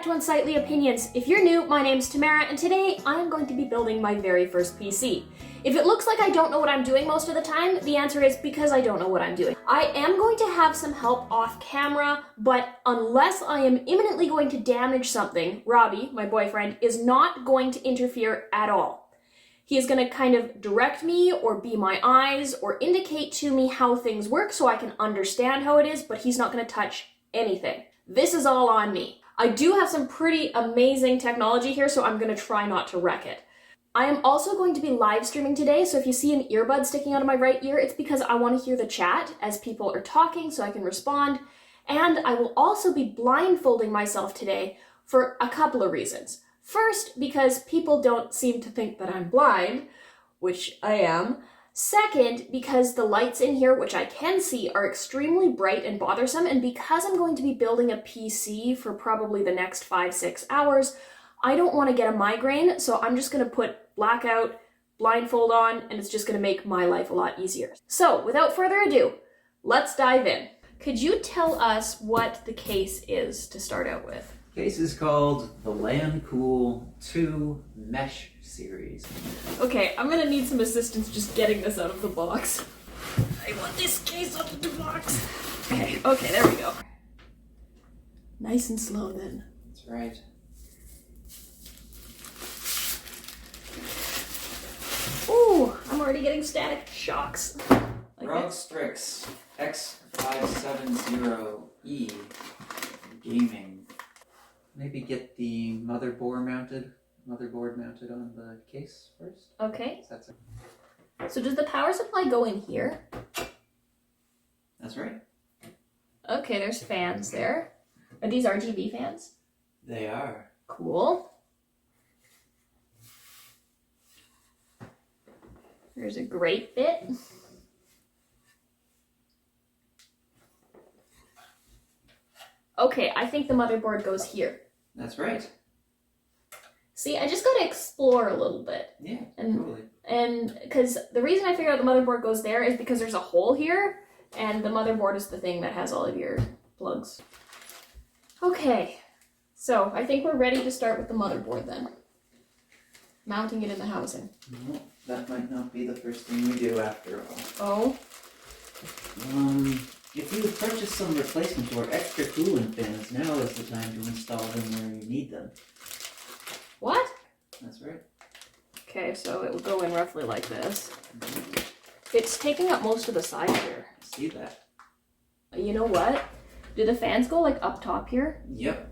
to Unsightly Opinions. If you're new, my name's Tamara, and today I am going to be building my very first PC. If it looks like I don't know what I'm doing most of the time, the answer is because I don't know what I'm doing. I am going to have some help off camera, but unless I am imminently going to damage something, Robbie, my boyfriend, is not going to interfere at all. He is going to kind of direct me or be my eyes or indicate to me how things work so I can understand how it is, but he's not going to touch anything. This is all on me. I do have some pretty amazing technology here, so I'm going to try not to wreck it. I am also going to be live streaming today, so if you see an earbud sticking out of my right ear, it's because I want to hear the chat as people are talking so I can respond. And I will also be blindfolding myself today for a couple of reasons. First, because people don't seem to think that I'm blind, which I am. Second, because the lights in here, which I can see, are extremely bright and bothersome, and because I'm going to be building a PC for probably the next 5-6 hours, I don't want to get a migraine, so I'm just going to put blackout, blindfold on, and it's just going to make my life a lot easier. So, without further ado, let's dive in. Could you tell us what the case is to start out with? Case is called the LandCool 2 Mesh Series. Okay, I'm gonna need some assistance just getting this out of the box. I want this case out of the box. Okay, there we go. Nice and slow then. That's right. Ooh, I'm already getting static shocks. ROG Strix X570E Gaming. Maybe get the motherboard mounted on the case first. Okay. That's it. So does the power supply go in here? That's right. Okay, there's fans there. Are these RGB fans? They are. Cool. There's a grate bit. Okay, I think the motherboard goes here. That's right. See, I just gotta explore a little bit. Yeah, totally. totally. And because the reason I figured out the motherboard goes there is because there's a hole here, and the motherboard is the thing that has all of your plugs. Okay, so I think we're ready to start with the motherboard then. Mounting it in the housing. No, that might not be the first thing we do after all. Oh? If you purchase some replacement or extra cooling fans, now is the time to install them where you need them. What? That's right. Okay, so it would go in roughly like this. It's taking up most of the side here. I see that. You know what? Do the fans go like up top here? Yep.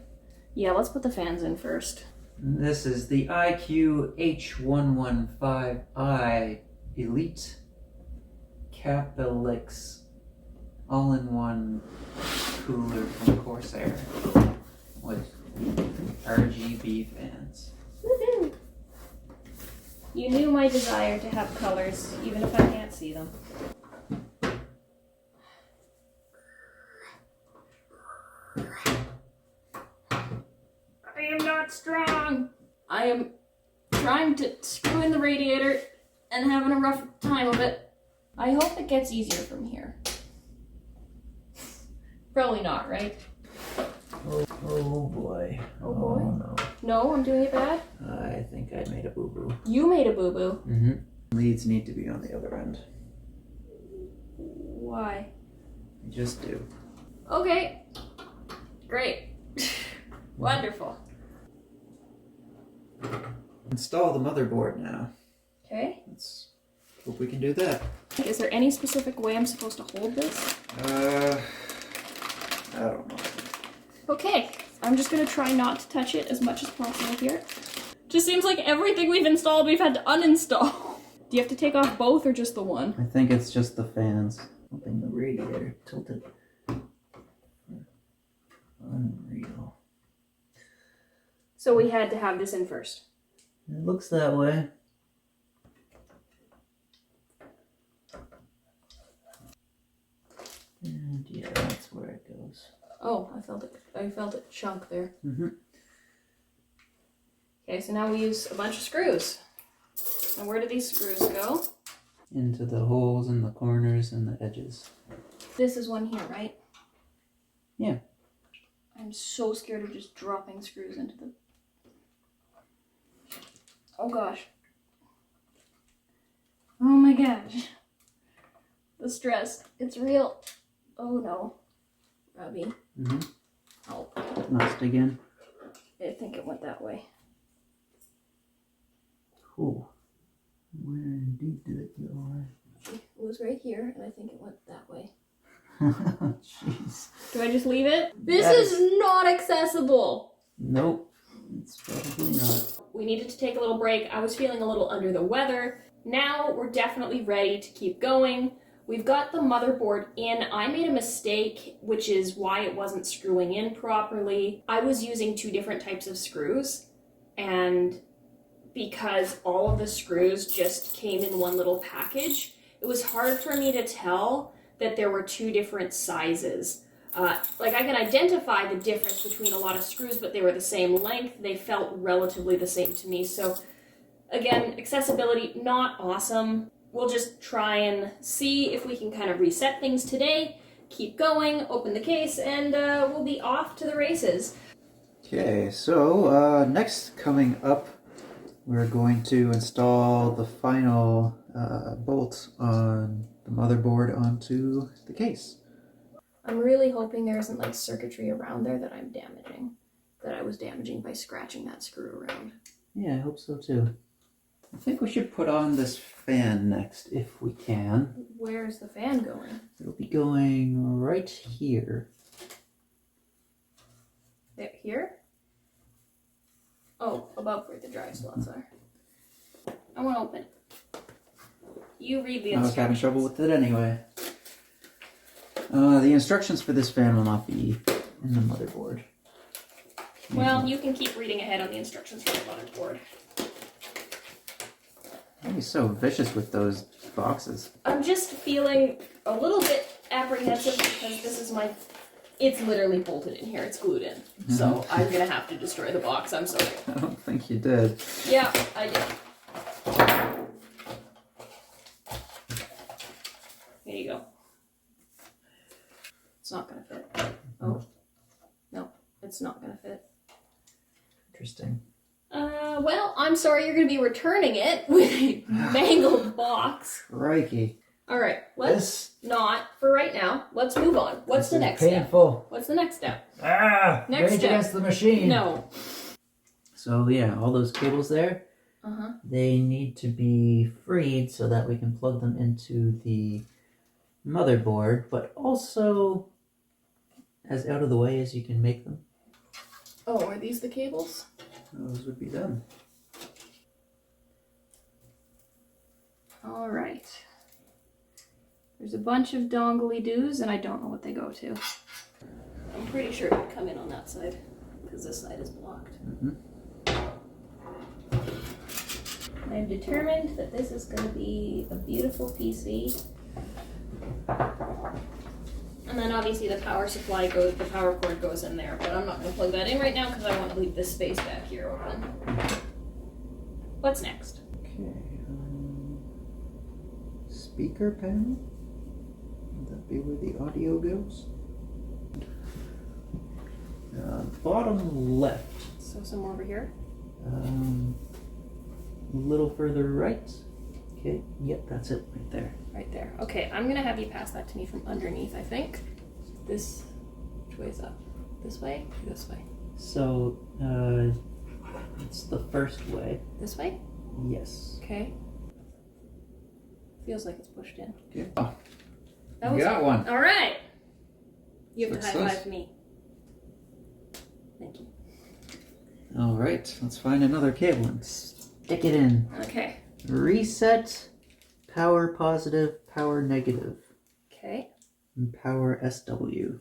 Yeah, let's put the fans in first. This is the IQ H115i Elite Capelix all-in-one cooler from Corsair with RGB fans. Woohoo! You knew my desire to have colors, even if I can't see them. I am not strong! I am trying to screw in the radiator and having a rough time of it. I hope it gets easier from here. Probably not, right? Oh boy. Oh boy? No. No, I'm doing it bad? I think I made a boo-boo. You made a boo-boo. Mm-hmm. Leads need to be on the other end. Why? They just do. Okay. Great. Wonderful. Install the motherboard now. Okay. Let's hope we can do that. Is there any specific way I'm supposed to hold this? I don't know. Okay. I'm just gonna try not to touch it as much as possible here. Just seems like everything we've installed we've had to uninstall. Do you have to take off both or just the one? I think it's just the fans. Hoping the radiator tilted. Unreal. So we had to have this in first. It looks that way. And yeah, that's where it goes. Oh, I felt it chunk there. Mm-hmm. Okay, so now we use a bunch of screws. And where do these screws go? Into the holes in the corners and the edges. This is one here, right? Yeah. I'm so scared of just dropping screws into the... Oh gosh. Oh my gosh. The stress. It's real. Oh no. Robbie. Mm-hmm. Help. Let's dig in. I think it went that way. Cool. Where indeed did it go? It was right here, and I think it went that way. Jeez. Do I just leave it? This is not accessible. Nope. It's probably not. We needed to take a little break. I was feeling a little under the weather. Now we're definitely ready to keep going. We've got the motherboard in. I made a mistake, which is why it wasn't screwing in properly. I was using 2 different types of screws, and because all of the screws just came in one little package, it was hard for me to tell that there were 2 different sizes. Like I can identify the difference between a lot of screws, but they were the same length. They felt relatively the same to me. So again, accessibility, not awesome. We'll just try and see if we can kind of reset things today, keep going, open the case, and we'll be off to the races. Okay, so next coming up, we're going to install the final bolt on the motherboard onto the case. I'm really hoping there isn't like circuitry around there that I'm damaging, that I was damaging by scratching that screw around. Yeah, I hope so too. I think we should put on this fan next if we can. Where's the fan going? It'll be going right here. Here? Oh, above where the drive slots are. I want to open it. You read the instructions. I was having trouble with it anyway. The instructions for this fan will not be in the motherboard. Well, you can keep reading ahead on the instructions for the motherboard. Why are you so vicious with those boxes? I'm just feeling a little bit apprehensive because this is my... It's literally bolted in here. It's glued in. So I'm going to have to destroy the box. I'm sorry. I don't think you did. Yeah, I did. There you go. It's not going to fit. Oh. No, it's not going to fit. Interesting. Well, I'm sorry you're going to be returning it with a mangled box. Crikey. All right, let's not for right now. Let's move on. What's the next step? Painful. What's the next step? Next step. against the machine. No. So yeah, all those cables there, they need to be freed so that we can plug them into the motherboard, but also as out of the way as you can make them. Oh, are these the cables? Those would be them. All right. There's a bunch of dongly-doos, and I don't know what they go to. I'm pretty sure it would come in on that side, because this side is blocked. I've determined that this is going to be a beautiful PC. And then obviously the power supply goes, the power cord goes in there, but I'm not going to plug that in right now because I want to leave this space back here open. What's next? Okay. Speaker panel? Would that be where the audio goes? Bottom left. So somewhere over here? A little further right. Okay, yep, that's it right there. Right there. Okay, I'm gonna have you pass that to me from underneath, I think. This, which way is up? This way? This way. So, it's the first way. This way? Yes. Okay. Feels like it's pushed in. Okay. That You was got one. All right. You have to high Success. five me. Thank you. All right, let's find another cable and stick it in. Okay. Reset, power positive, power negative, Okay. and power SW.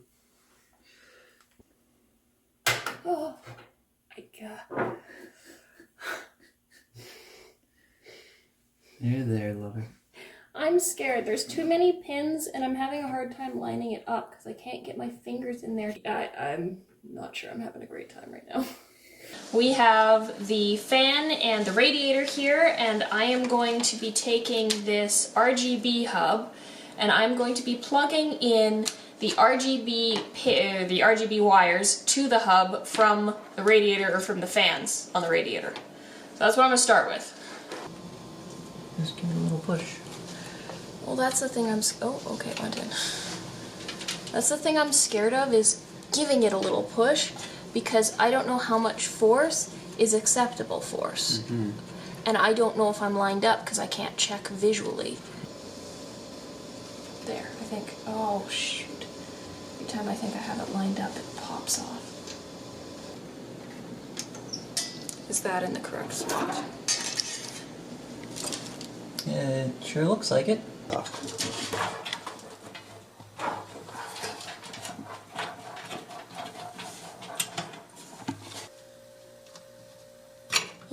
Oh my god. There, lover. I'm scared. There's too many pins and I'm having a hard time lining it up because I can't get my fingers in there. I'm not sure I'm having a great time right now. We have the fan and the radiator here, and I am going to be taking this RGB hub and I'm going to be plugging in the RGB wires to the hub from the radiator or from the fans on the radiator. So that's what I'm gonna start with. Just give it a little push. Well, that's the thing oh, okay, it went in. That's the thing I'm scared of, is giving it a little push, because I don't know how much force is acceptable force. Mm-hmm. And I don't know if I'm lined up because I can't check visually. There, I think, oh shoot. Every time I think I have it lined up, it pops off. Is that in the correct spot? It sure looks like it.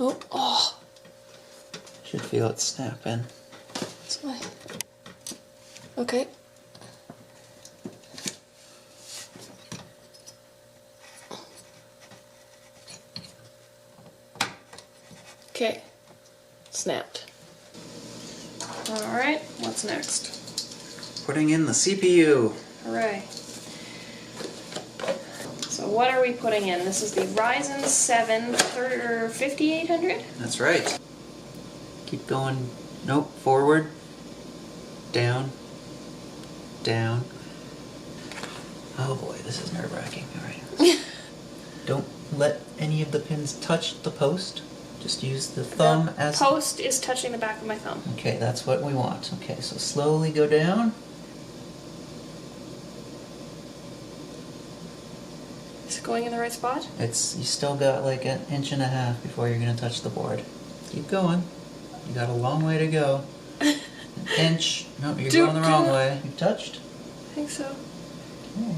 Oh, oh. Should feel it snap in. That's why. Okay. Okay. Snapped. Alright, what's next? Putting in the CPU. Hooray. So what are we putting in? This is the Ryzen 7 5800? That's right. Keep going. Nope. Forward. Down. Down. Oh boy, this is nerve-wracking. Alright. Don't let any of the pins touch the post. Just use the thumb as... The post is touching the back of my thumb. Okay, that's what we want. Okay, so slowly go down. Is it going in the right spot? You still got like 1.5 inches before you're gonna touch the board. Keep going. You got a long way to go. 1 inch. No, you're going the wrong way. You touched? I think so. Okay.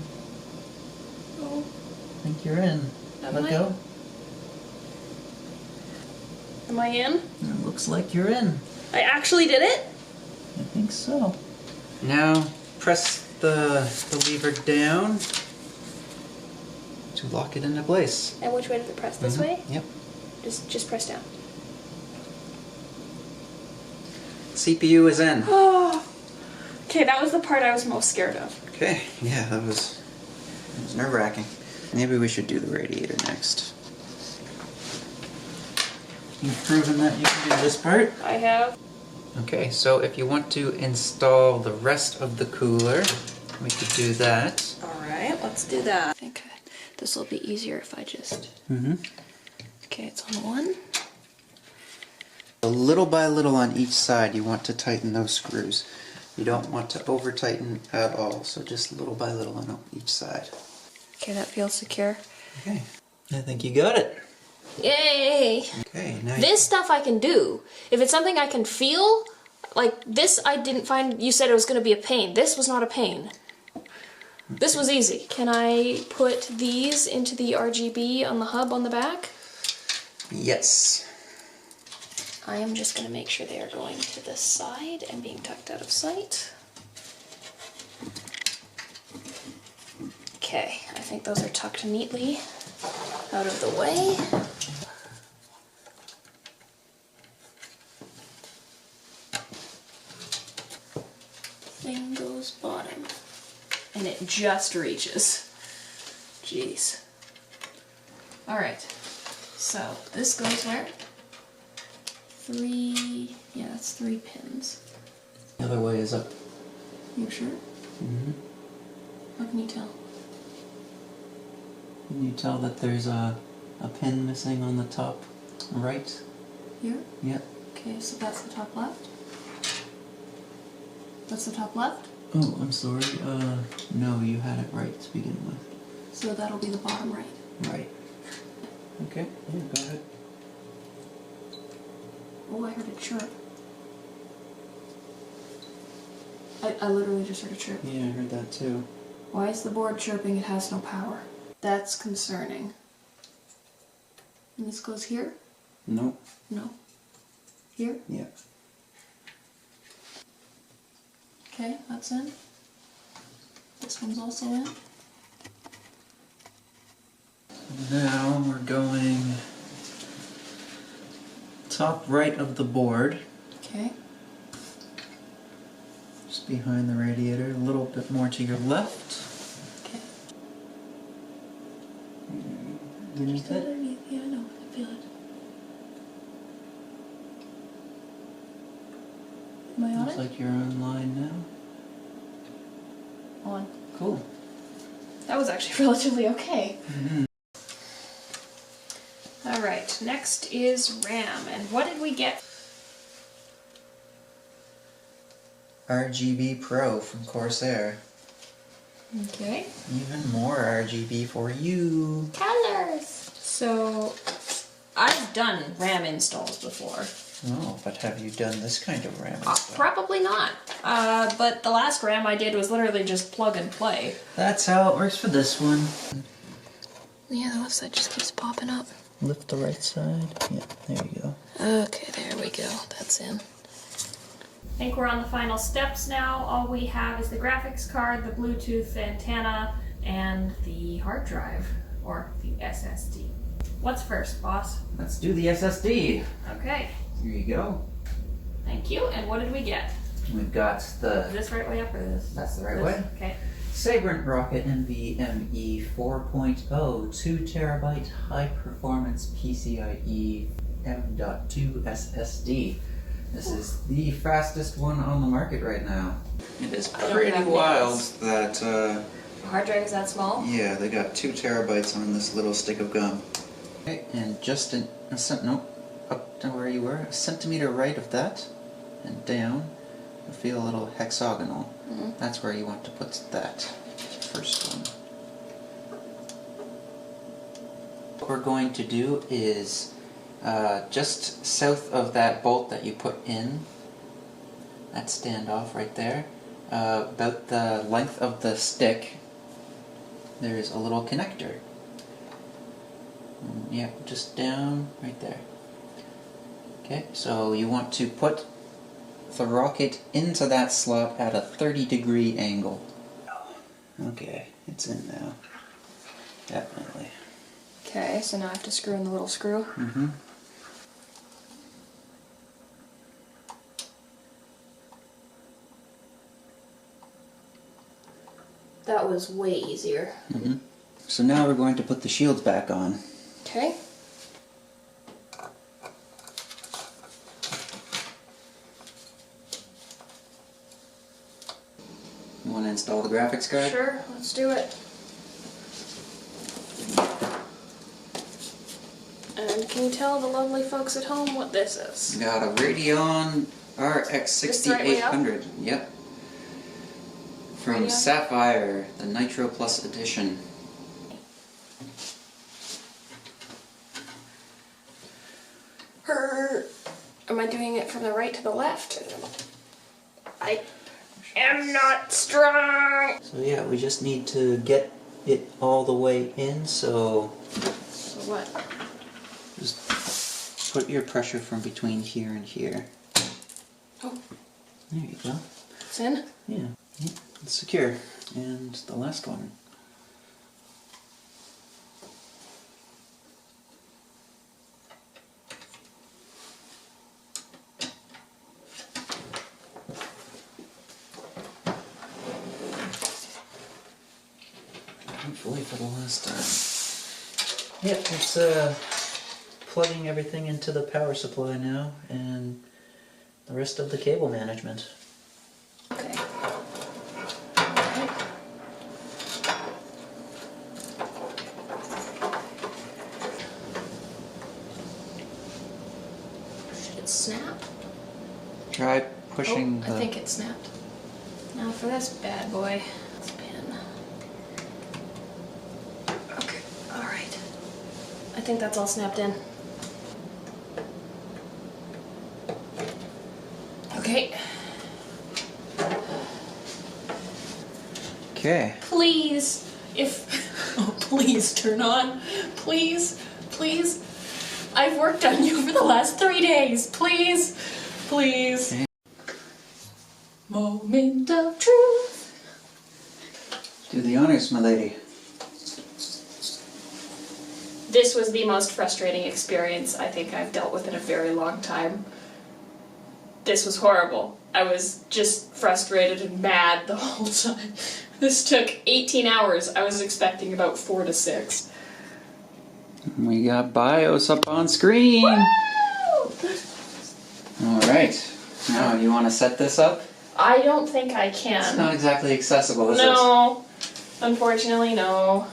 Oh. I think you're in. Let go. Am I in? It looks like you're in. I actually did it? I think so. Now press the lever down to lock it into place. And which way did it press? This way? Yep. Just press down. CPU is in. Oh. Okay, that was the part I was most scared of. Okay, yeah, it was nerve-wracking. Maybe we should do the radiator next. You've proven that you can do this part. I have. Okay, so if you want to install the rest of the cooler, we could do that. Alright, let's do that. I think this will be easier if I just... Okay, it's on one. A little by little on each side, you want to tighten those screws. You don't want to over-tighten at all, so just little by little on each side. Okay, that feels secure. Okay, I think you got it. Yay! Okay, now this stuff I can do. If it's something I can feel, like this I didn't find, you said it was going to be a pain. This was not a pain. This was easy. Can I put these into the RGB on the hub on the back? Yes. I am just going to make sure they are going to this side and being tucked out of sight. Okay, I think those are tucked neatly out of the way. Thing goes bottom. And it just reaches. Jeez. Alright, so this goes where? Yeah, that's 3 pins. The other way is up. You sure? Mm-hmm. How can you tell? Can you tell that there's a pin missing on the top right? Here? Yep. Okay, so that's the top left? That's the top left? Oh, I'm sorry. No, you had it right to begin with. So that'll be the bottom right. Right. Okay, yeah, go ahead. Oh, I heard a chirp. I literally just heard a chirp. Yeah, I heard that too. Why is the board chirping? It has no power. That's concerning. And this goes here? Nope. No. Here? Yeah. Okay, that's in. This one's also in. Now we're going top right of the board. Okay. Just behind the radiator, a little bit more to your left. underneath it? Yeah, I know. I feel it. Am I on Looks it? like you're online now. On. Cool. That was actually relatively okay. Mm-hmm. Alright, next is RAM. And what did we get? RGB Pro from Corsair. Okay. Even more RGB for you. Colors! So, I've done RAM installs before. Oh, but have you done this kind of RAM install? Probably not. But the last RAM I did was literally just plug and play. That's how it works for this one. Yeah, the left side just keeps popping up. Lift the right side. Yeah, there you go. Okay, there we go. That's in. I think we're on the final steps now. All we have is the graphics card, the Bluetooth antenna, and the hard drive, or the SSD. What's first, boss? Let's do the SSD. Okay. Here you go. Thank you. And what did we get? We've got the... Is this right way up or this? That's the right way. Okay. Sabrent Rocket NVMe 4.0 2 terabyte high performance PCIe M.2 SSD. This is the fastest one on the market right now. It is pretty wild that A hard drive is that small? yeah, they got 2 terabytes on this little stick of gum. Okay, and just up to where you were, a centimeter right of that, and down, you'll feel a little hexagonal. Mm-hmm. That's where you want to put that first one. What we're going to do is just south of that bolt that you put in, that standoff right there, about the length of the stick, there's a little connector. Yeah, just down right there. Okay, so you want to put the rocket into that slot at a 30-degree angle. Okay, it's in now. Definitely. Okay, so now I have to screw in the little screw. Mm-hmm. That was way easier. Mm-hmm. So now we're going to put the shields back on. Okay. You want to install the graphics card? Sure, let's do it. And can you tell the lovely folks at home what this is? Got a Radeon RX 6800. Yep. From Radeon? Sapphire, the Nitro Plus edition. Am I doing it from the right to the left? I am not strong! So yeah, we just need to get it all the way in, so So what? just put your pressure from between here and here. Oh, There you go. it's in? Yeah, it's secure. And the last one. Hopefully for the last time. Yep, it's plugging everything into the power supply now and the rest of the cable management. Okay. Should it snap? Try pushing I think it snapped. Now for this bad boy. This pin. Okay, alright. I think that's all snapped in. Okay. Okay. Please, oh please turn on. Please, please. I've worked on you for the last 3 days. Please, please. Okay. Moment of truth. Do the honors, my lady. This was the most frustrating experience I think I've dealt with in a very long time. This was horrible. I was just frustrated and mad the whole time. This took 18 hours. I was expecting about 4 to 6. We got BIOS up on screen. All right. Now, you want to set this up? I don't think I can. It's not exactly accessible, is No. Unfortunately, no.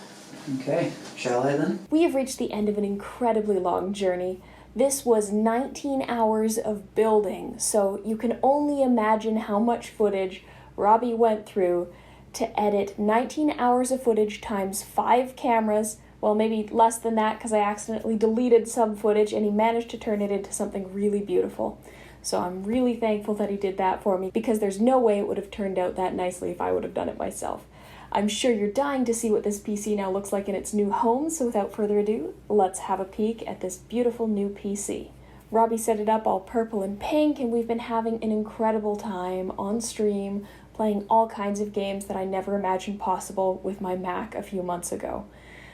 it? Okay. Shall I then? We have reached the end of an incredibly long journey. This was 19 hours of building, so you can only imagine how much footage Robbie went through to edit 19 hours of footage times 5 cameras, well, maybe less than that because I accidentally deleted some footage, and he managed to turn it into something really beautiful. So I'm really thankful that he did that for me, because there's no way it would have turned out that nicely if I would have done it myself. I'm sure you're dying to see what this PC now looks like in its new home, so without further ado, let's have a peek at this beautiful new PC. Robbie set it up all purple and pink, and we've been having an incredible time on stream, playing all kinds of games that I never imagined possible with my Mac a few months ago.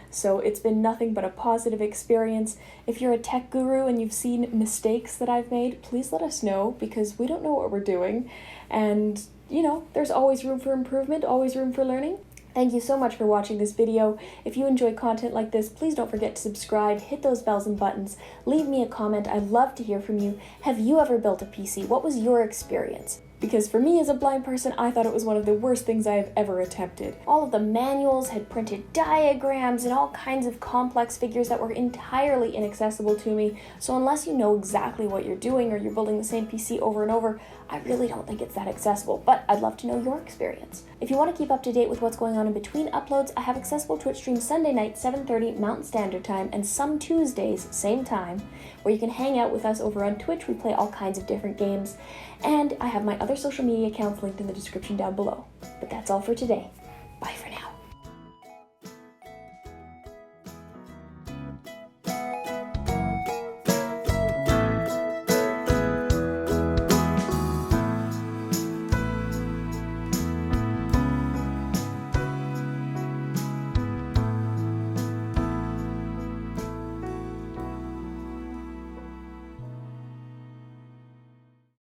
So it's been nothing but a positive experience. If you're a tech guru and you've seen mistakes that I've made, please let us know, because we don't know what we're doing. And, you know, there's always room for improvement, always room for learning. Thank you so much for watching this video. If you enjoy content like this, please don't forget to subscribe, hit those bells and buttons, leave me a comment. I'd love to hear from you. Have you ever built a PC? What was your experience? Because for me as a blind person, I thought it was one of the worst things I have ever attempted. All of the manuals had printed diagrams and all kinds of complex figures that were entirely inaccessible to me. So unless you know exactly what you're doing or you're building the same PC over and over, I really don't think it's that accessible, but I'd love to know your experience. If you want to keep up to date with what's going on in between uploads, I have accessible Twitch streams Sunday night, 7:30 Mountain Standard Time, and some Tuesdays, same time, where you can hang out with us over on Twitch. We play all kinds of different games, and I have my other social media accounts linked in the description down below. But that's all for today.